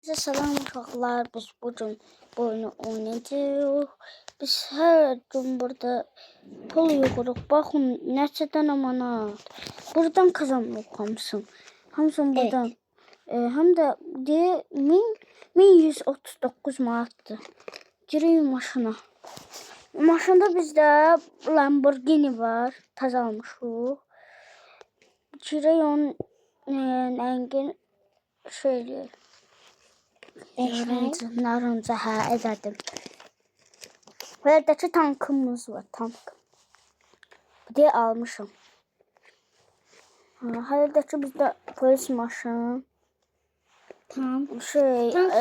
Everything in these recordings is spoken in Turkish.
Size selam uşaqlar. Biz bugün bu oyunu oynayacağıq. Biz hər gün burada pul yığırıq. Baxın, neçədən amanat. Buradan kazanırıq hamısını. Hamısını buradan. Həm də 1139 manatdır. Girin maşına. Maşında bizdə Lamborghini var. Təzə almışıq. Girin onun rəngin şöyle. Narınca ededim. Böylədəki tankımız var. Tank. Bu diye almışım. Hayırdakı bizdə polis maşını. Tank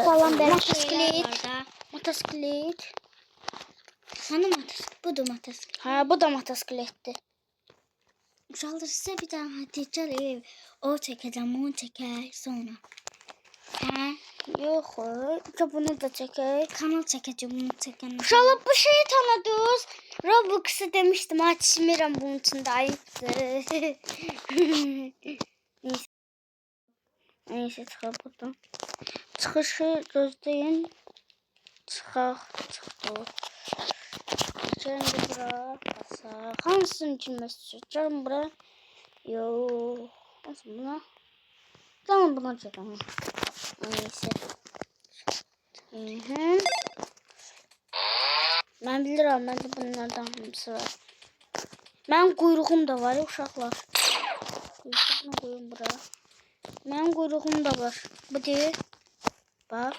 falan motosiklet. Motosiklet. Hani motosiklet? Bu da motosiklet. Ha, bu da motosiklettir. Uşaqlar sizə bir daha Hatice o çəkəcəm, onu çəkək sonra. Hə? Yox, bunu da çəkək. Kanal çəkəcəm, bunu çəkən. Uşaqlar bu şeyi tanıdınız. Robux'u demiştim, açmıram bunun için de ayıptır. Neyse çıxaq buradan. Çıxışı gözləyin. Çıxaq, çıxdıq. Gəlin bura, basaq. Hansının kilməsi çıxır? Gəlin bura. Yox. Nasıl buna? Gəlin buna çəkəm. Neyse. Ben bilirim, bende bunlardan hamısı var. Benim kuyruğum da var ya uşaqlar. Kuyruğumu koyun buraya. Benim kuyruğum da var. Bu değil. Bak.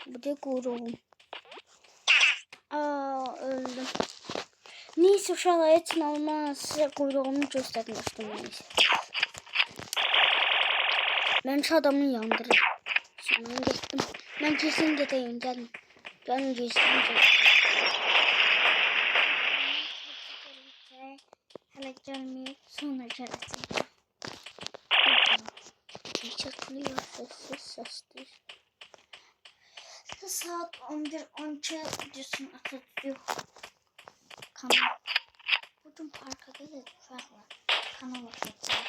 Bu değil kuyruğum. Öldüm. Neyse uşaqlar için olmaz. Size kuyruğumu göstermiştim neyse. Ben şu adamı yandırırım. Şimdi gittim. Ben kesin gideyim, gelin. Gelin kesin gideyim. Hele gelmeyip sonra geleceğim. Çekiliyor, sessiz. Saat 11-12 videosunu atıyor. Kanal. Bugün parka geldik uşaqlar. Kanal atacağım.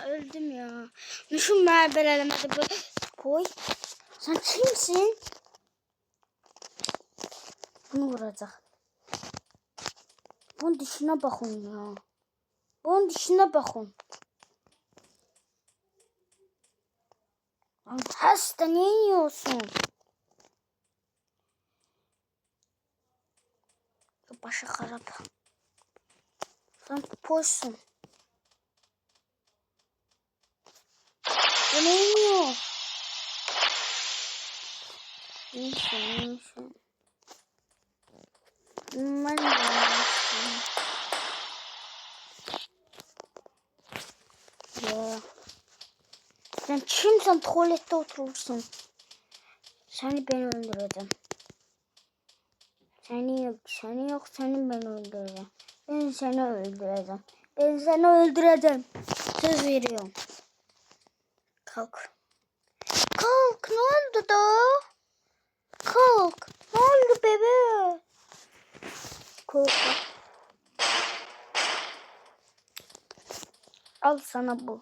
Öldüm ya. Düşün ben belelemedi bu. Koy. Sen kimsin? Bunu vuracak. Bunun dişine bakın ya. Bunun dişine bakın. Lan hasta ne yiyorsun? Başı karab. Sen poşsun. Bu ne yiyor? Neyse. Ben de ya. Sen kimsen tuvalette oturursun. Seni ben öldüreceğim. Seni yok, seni ben öldüreceğim. Ben seni öldüreceğim. Söz veriyorum. Kalk. Kalk, ne oldu da? Kalk. Ne oldu bebe? Kalk. Al sana bu.